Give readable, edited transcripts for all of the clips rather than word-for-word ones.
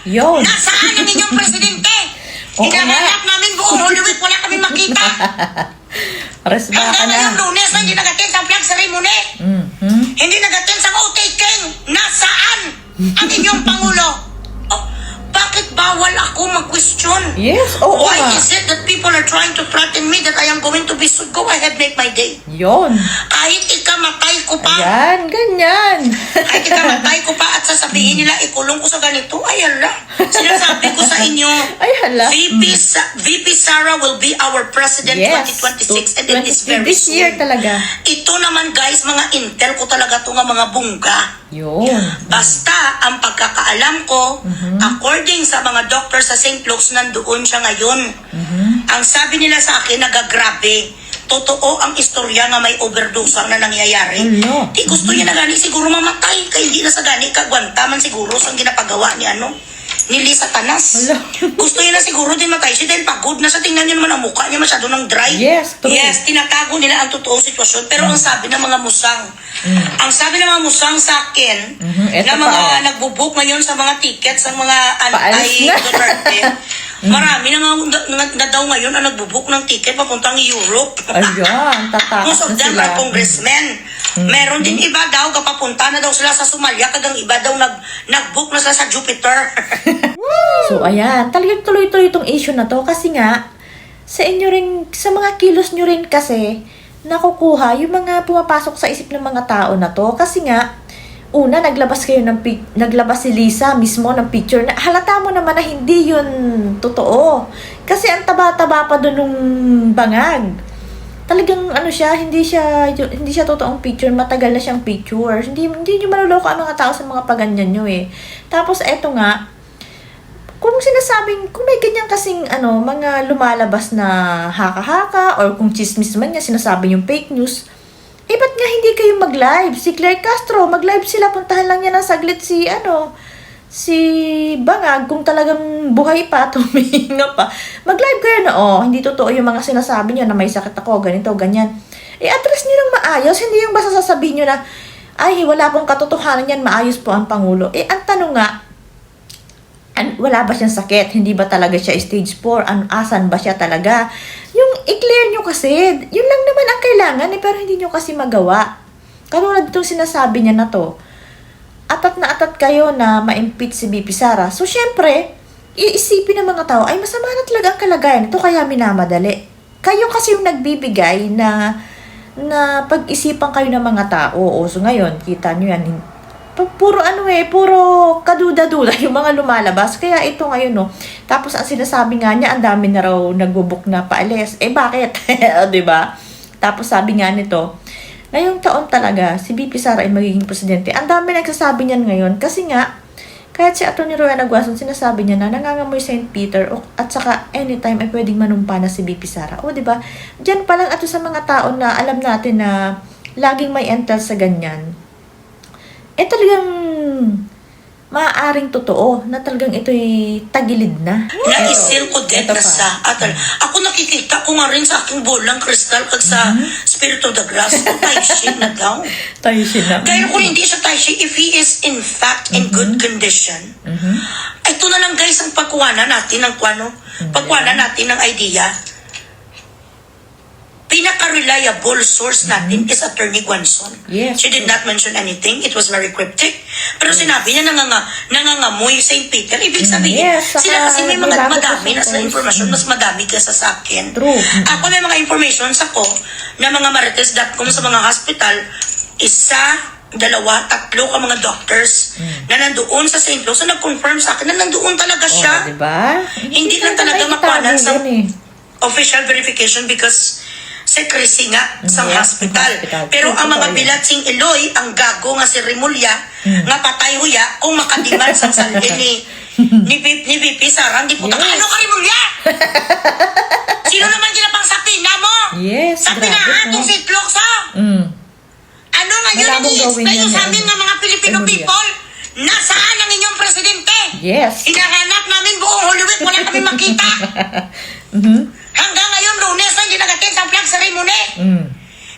Yun. Nasaan ang inyong presidente? Hinahanap namin buong Holy Week, wala kami makita. Resba ka Hanggang na. ngayong Lunes na hindi nag-attend sa flag ceremony. Hindi nag-attend sa outtaking. Nasaan ang inyong Pangulo? Oh, bakit bawal ako mag-question? Yes, oo Why nga. is it that people are trying to threaten me that I am going to be sued? Go ahead, make my day. Yun. Kahit ikamatay ko pa. Ayan, ganyan. Kahit ikamatay ko pa at sasabihin nila, ikulong ko sa ganito. Ay, hala. Sinasabi ko sa inyo, Ay, hala. VP Sara will be our president Yes. 2026 and it is very This year soon. talaga. Ito naman guys, mga intel ko talaga ito nga mga bungga. Yun. Basta, ang pagkakaalam ko, according sa mga doctor sa St. Luke's, nandoon siya ngayon. Ang sabi nila sa akin, nagagrabe. Totoo ang istorya nga may overdose na nangyayari. Ano? Di gusto niya na gani siguro mamatay. Kaya hindi na sa gani kagwantaman siguro sa ginapagawa ni ni Lisa Tanas. Hello. Gusto niya na siguro din matay siya dahil pagod na sa tingnan niyo naman ang mukha niya masyado ng dry. Yes, true. Yes, tinatago nila ang totoong sitwasyon. Pero ang sabi ng mga musang, ang sabi ng mga musang sa akin, Eto na mga pa, oh. nagbubuk ngayon sa mga tickets, ang mga Paalis na. anti-Duterte, marami na daw ngayon ang nagbubuk ng ticket papuntang Europe. Ayan, tatakot Most of na them sila. are congressmen. Meron din iba daw, kapapunta na daw sila sa Somalia, kagang iba daw nag-book na sila sa Jupiter. So, ayan. Talagang tuloy-tuloy itong issue na to. Kasi nga, sa inyo rin, sa mga kilos nyo rin kasi, nakukuha yung mga pumapasok sa isip ng mga tao na to. Kasi nga, una, naglabas si Lisa mismo ng picture na halata mo naman na hindi yun totoo. Kasi ang taba-taba pa doon nung bangag. Talagang hindi siya totoong picture, matagal na siyang picture. Hindi niyo maluloko ang mga tao sa mga paganyan nyo eh. Tapos eto nga, kung may ganyan kasing mga lumalabas na haka-haka or kung chismis man niya, sinasabi yung fake news, ba't nga hindi kayo mag-live? Si Claire Castro, mag-live sila, puntahan lang niya ng saglit si Bangag, kung talagang buhay pa, tuminga pa, mag-live kayo na, hindi totoo yung mga sinasabi niyo na may sakit ako, ganito, ganyan. Address niyo lang maayos, hindi yung basta sasabihin niyo na, ay, wala pong katotohanan yan, maayos po ang Pangulo. Ang tanong nga, wala ba siyang sakit? Hindi ba talaga siya stage 4? Asan ba siya talaga? Yung i-clear nyo kasi, yun lang naman ang kailangan, pero hindi nyo kasi magawa. Katulad itong sinasabi niya na to, atat na atat kayo na ma-impeach si VP Sara. So, syempre, iisipin ng mga tao, ay masama na talaga ang kalagayan. Ito kaya minamadali. Kayo kasi yung nagbibigay na pag-isipan kayo ng mga tao. So, ngayon, kita nyo yan, puro puro kaduda-duda yung mga lumalabas. Kaya ito ngayon, Tapos, ang sinasabi nga niya, ang dami na raw nagbubuk na paalis. Bakit? Diba? Tapos, sabi nga nito, ngayong taon talaga, si VP Sara ay magiging presidente. Ang dami nagsasabi niyan ngayon kasi nga, kahit si Atty. Rowena Guason, sinasabi niya na nangangamoy St. Peter at saka anytime ay pwedeng manumpa na si VP Sara. Diba? Diyan pa lang ato sa mga tao na alam natin na laging may intel sa ganyan. Talagang maaaring totoo na talagang ito'y tagilid na. Naisil ko din na sa atal. Ako nakikita ko nga rin sa aking bolang kristal kag sa Spirit of the Grass. Taishi na daw. Taishi na. Kaya kung hindi siya Taishi, if he is in fact in good condition, ito na lang guys ang pagkuwanan natin ng pagkuwanan natin ng idea. Pinaka-reliable source natin is Attorney Guanzon. Yes. She did not mention anything. It was very cryptic. Pero sinabi niya nangangamoy St. Peter. Ibig sabihin, sila kasi may madami na sa informasyon. Mas madami kaysa sa akin. True. Ako may mga informations ako na mga marites.com sa mga hospital, 1, 2, 3 ka mga doctors na nandoon sa St. Luke's na nag-confirm sa akin na nandoon talaga siya. Diba? Hindi lang talaga makuhanan sa official verification because secrecy nga sa hospital. Pero ang mga bilatsing Eloy, ang gago nga si Rimulya, nga patay huya, kung makadiman sa salin ni VP Sara, hindi po ano ka Rimulya? Sino naman kinapang sapina mo? Yes, sapina itong si Tloksa. Ano ngayon ini-explain nyo sa amin ng mga Filipino people? Nasaan ang inyong presidente? Yes. Hinahanap namin buong Holy Week, wala kami makita. Hanggang ngayon, Lunes na hindi nag-attend sa flag ceremony.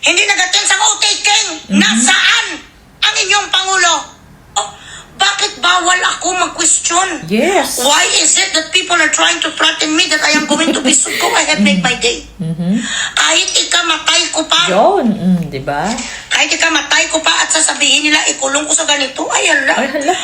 Hindi nag-attend sa outtaking. Nasaan ang inyong Pangulo? Bakit bawal ako ako mag-question. Yes. Why is it that people are trying to threaten me that I am going to be sued? Go ahead, make my day. Kahit ikamatay ko pa. Yun, di ba? Kahit ikamatay ko pa at sasabihin nila, ikulong ko sa ganito, ay hala. Ay, hala.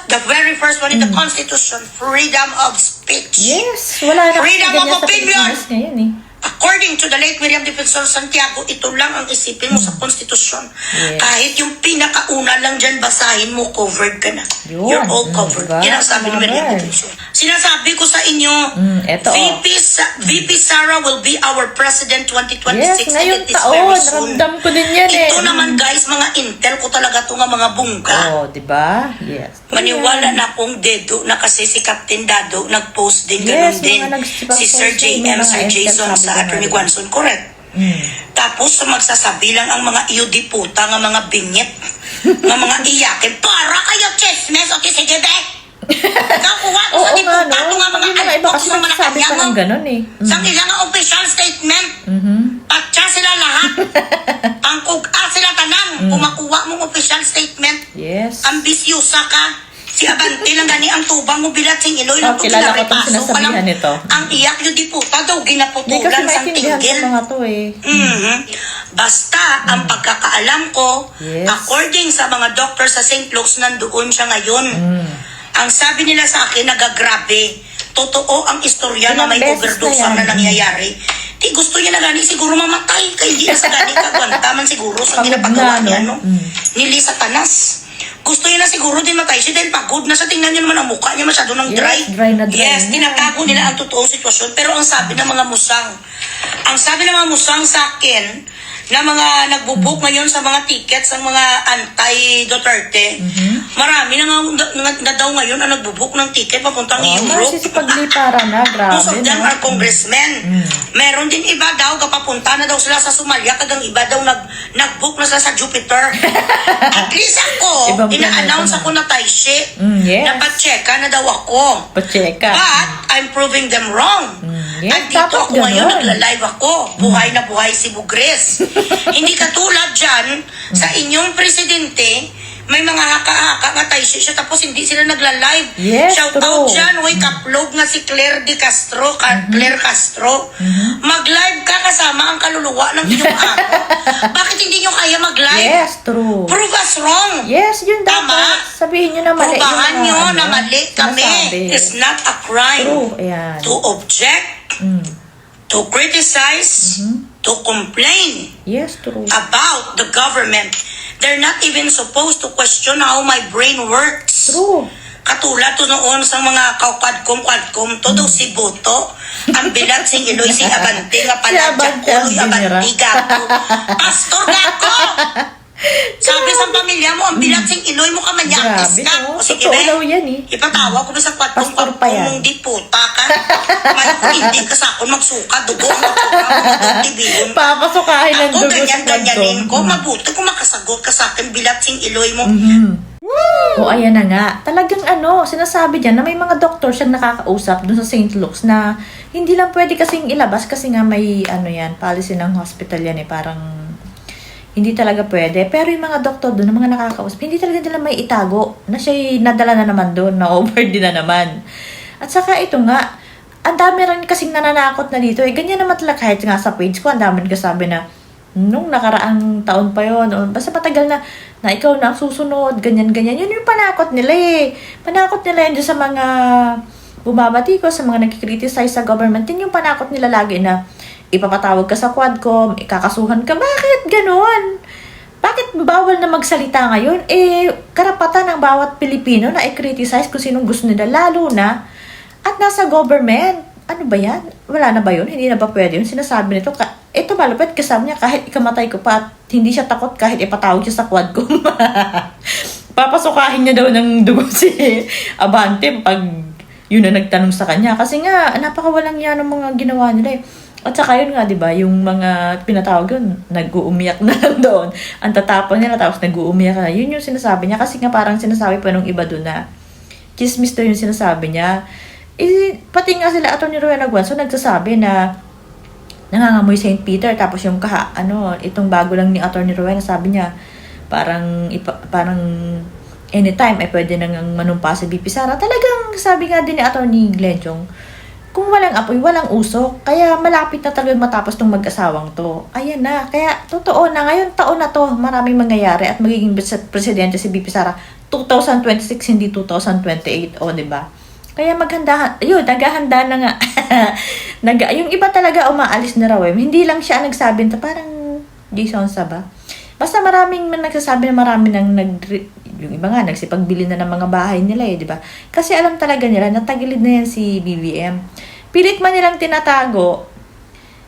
The very first one in the Constitution, freedom of speech. Yes, wala na Freedom ganyan of sa opinion. Pilipinas ngayon eh. According to the late William Defensor Santiago, ito lang ang isipin mo sa konstitusyon. Yes. Kahit yung pinakauna lang dyan, basahin mo, covered ka na. Yun. You're all covered. Diba? Yan ang sabi ni William Tama. Defensor. Sinasabi ko sa inyo, Eto, VP Sara will be our president 2026. Yes, and ngayong it is taon, very soon. naramdam ko din yan eh. Ito naman guys, mga intel ko talaga ito nga mga bungga. Oh, di ba? Yes. Maniwala na akong dedo na kasi si Captain Dado nag-post din Yes, ganun din. mga nagsipost Si Sir din, JM, mga Sir Jason sabi sa ko Attorney nga. Guanson, correct. Tapos magsasabi lang ang mga iyudi puta nga mga bingit, nga mga iyakin, para kayo chismes, okay, sige be. Ikaw kuha ko sa Oo diputa, nga, no? ito nga mga Yung mga iba alpok kasi sa mga nagsasabi nakakaya pa mo. ng ganun eh. Sa ilang nga official statement, patsa sila lahat. Pangkug-a sila tanan, kumakuha mong official statement. Yes. Ambisyosa ka. Si Abante lang gani ang tubang mo bilat sing Iloy lang Oh, kilala ko itong sinasabihan nito. Ang iyak nyo di puta daw Hindi kasi ginaputulan sa maintindihan tinggil. sa mga to eh. Basta, ang pagkakaalam ko, Yes. according sa mga doktor sa St. Luke's, nandoon siya ngayon. Ang sabi nila sa akin, nagagrabe. Totoo ang istorya na Ilang may beses overdose na yan. na nangyayari. Di gusto niya na gani siguro mamatay. Kaya hindi na sa gani kagwantaman siguro sa Pagod ginapagawa na, niya, no? no? Nili Satanas. Gusto niya na siguro din matay siya dahil pagod na siya. Tingnan niyo naman ang mukha niya masyado ng Yes, dry. dry na dry Yes, na. tinatago nila ang totoong sitwasyon. Pero ang sabi ng mga musang, sa akin, na mga nagbubuk ngayon sa mga tickets ng mga anti-Duterte, marami na daw ngayon ang nagbubuk ng ticket papuntang Europe. Masisipagliparan na, grabe. Most of them no? are congressmen. Meron din iba daw, kapapunta na daw sila sa Somalia, kagang iba daw nag-book na sila sa Jupiter. At least ako, Ibang ina-announce planeta. ako na Taishe. Yes. Napacheka na daw ako. Pacheka. But, I'm proving them wrong. Yes, At dito dapat ako ngayon, ganun. nagla-live ako. Buhay na buhay si Bugres. Hindi katulad dyan, sa inyong presidente, may mga haka-haka nga tayo siya, tapos hindi sila nagla-live. Yes, Shout out true. dyan, way kaplog nga si Claire de Castro, Claire Castro. Mag-live ka kasama ang kaluluwa ng inyong amo. Bakit hindi nyo kaya mag-live? Yes, true. Prove us wrong. Yes, yun dapat. Tama. Sabihin nyo na mali. Probahan yung mga nyo ano, na mali kami. sinasabi. It's not a crime True, ayan. to object, to criticize, to complain Yes, true. about the government. They're not even supposed to question how my brain works. True. Katulad to noon sa mga kwadkom, to daw si Boto, ang bilat sing Iloy si Abante nga pala Si Abante ang Uloy Abante binira. gato. Pastor gato! Sabi sa pamilya mo, ang bilat sing Iloy mo ka manyakis Grabe, ka. no? O sige, Totoo be. daw yan eh. Ipatawa ko ba sa Pastor pa yan. mong di puta ka? May kung hindi ka sa akin magsuka, dugo ang magsuka, Papasukahin ng ako dugo sa ganyan-ganyanin ko, kwento. mabuti kung makasagot ka sa akin, bilat sing Iloy mo. O ayan na nga, talagang sinasabi diyan na may mga doktor siyang nakakausap dun sa St. Luke's na hindi lang pwede kasing ilabas kasi nga may policy ng hospital yan eh, parang hindi talaga pwede. Pero yung mga doktor doon, mga nakakausap, hindi talaga nila may itago na siya'y nadala na naman doon, na over din na naman. At saka ito nga, ang dami rin kasing nananakot na dito. Ganyan naman talaga kahit nga sa page ko, ang dami rin kasabi na nung nakaraang taon pa yon, o basta matagal na ikaw na ang susunod, ganyan-ganyan. Yun yung panakot nila eh. Panakot nila yun sa mga bumabati ko, sa mga nagkikriticize sa government. Yun yung panakot nila lagi na ipapatawag ka sa Quadcom, ikakasuhan ka. Bakit ganon? Bakit bawal na magsalita ngayon? Karapatan ng bawat Pilipino na i-criticize kung sinong gusto nila, lalo na at nasa government. Ano ba yan? Wala na ba yun? Hindi na ba pwede yun? Sinasabi nito, ito malupit kasama niya kahit ikamatay ko pa at hindi siya takot kahit ipatawag siya sa Quadcom. Papasukahin niya daw ng dugo si Abante pag yun na nagtanong sa kanya. Kasi nga, napakawalang yan ng mga ginawa nila eh. At saka yun nga, di ba, yung mga pinatawag yun, nag-uumiyak na lang doon. Ang tatapon nila, tapos nag-uumiyak na. Yun yung sinasabi niya. Kasi nga parang sinasabi pa nung iba doon na, chismis to yung sinasabi niya. Pati nga sila, Atty. Rowena Guanzo, nagsasabi na nangangamoy St. Peter. Tapos yung itong bago lang ni Atty. Rowena, sabi niya, parang anytime ay pwede nang manumpa sa BP Sara. Talagang sabi nga din ni Atty. Glenchong, kung walang apoy, walang usok. Kaya malapit na talagang matapos tong mag-asawang to. Ayan na. Kaya totoo na, ngayon taon na to, maraming mangyayari at magiging presidente si BP Sara 2026, hindi 2028. O, diba? Kaya maghandahan, yun, naghahanda na nga. Yung iba talaga umaalis na raw eh. Hindi lang siya nagsabi, parang Jason sa ba? Basta maraming nagsasabi na marami nang yung iba nga, nagsipagbili na ng mga bahay nila eh, di ba? Kasi alam talaga nila, natagilid na yan si BBM. Pilit man nilang tinatago,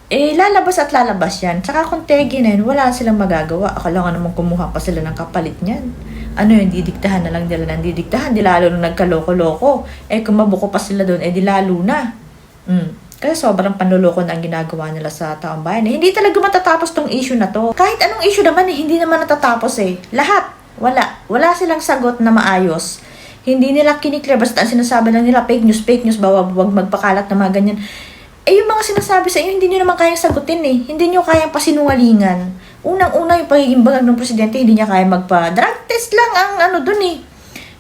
eh, lalabas at lalabas yan. Tsaka kung tegi na yun, wala silang magagawa. Akala nga naman kumuha pa sila ng kapalit niyan. Ano yun, didiktahan na lang nila ng didiktahan. Di lalo nung nagkaloko-loko. Eh, kung mabuko pa sila doon, eh, di lalo na. Kasi sobrang panluloko na ang ginagawa nila sa taong bayan. Eh, hindi talaga matatapos tong issue na to. Kahit anong issue naman, eh, hindi naman natatapos eh. Lahat. Wala silang sagot na maayos. Hindi nila kiniklear. Basta ang sinasabi lang nila, fake news, wag magpakalat na mga ganyan. Eh, yung mga sinasabi sa inyo, hindi nyo naman kayang sagutin eh. Hindi nyo kayang pasinungalingan. Unang-una, yung pagiging bangag ng presidente, hindi niya kayang magpa-drug test lang ang dun eh.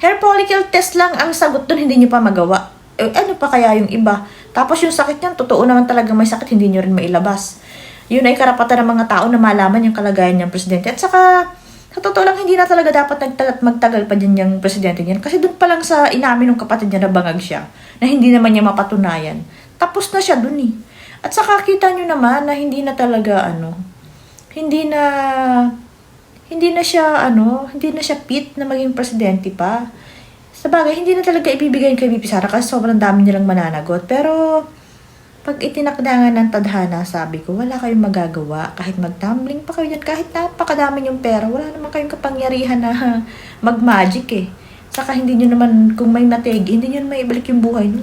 Hair follicle test lang ang sagot dun, hindi nyo pa magawa. Eh, ano pa kaya yung iba? Tapos yung sakit niyan, totoo naman talaga may sakit, hindi nyo rin mailabas. Yun ay karapatan ng mga tao na malaman yung kalagayan ng presidente. At saka, sa totoo lang, hindi na talaga dapat magtagal pa dyan yung presidente niyan. Kasi doon pa lang sa inamin ng kapatid niya na bangag siya, na hindi naman niya mapatunayan. Tapos na siya doon eh. At saka kita nyo naman na hindi na talaga hindi na siya fit na maging presidente pa. Sabagay, hindi na talaga ibibigay kay BP Sara kasi sobrang dami nilang mananagot. Pero, pag itinakdangan ng tadhana, sabi ko, wala kayong magagawa. Kahit mag-tumbling pa kayo yan, kahit napakadami yung pera, wala naman kayong kapangyarihan na mag-magic eh. Saka hindi nyo naman, kung may mategi, hindi nyo naman ibalik yung buhay nyo.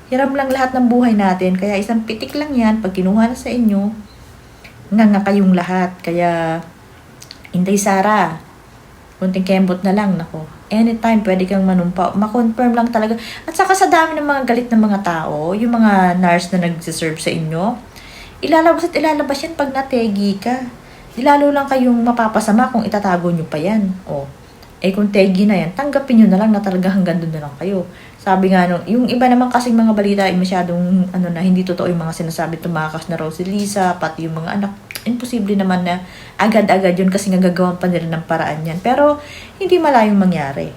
Hiram lang lahat ng buhay natin. Kaya isang pitik lang yan, pag kinuha na sa inyo, nga kayong lahat. Kaya, Inday Sara, kunting kembot na lang, nako. Anytime, pwede kang manumpa. Ma-confirm lang talaga. At saka sa dami ng mga galit ng mga tao, yung mga nurse na nagsiserve sa inyo, ilalabas yan pag nategi ka. Lalo lang kayong mapapasama kung itatago nyo pa yan. Eh kung tegi na yan, tanggapin nyo na lang na talaga hanggang doon na lang kayo. Sabi nga yung iba naman kasing mga balita ay masyadong na hindi totoo yung mga sinasabi, tumakas na raw si Lisa, pati yung mga anak. Imposible naman na agad-agad yun kasi nga gagawan pa nila ng paraan yan. Pero hindi malayong mangyari.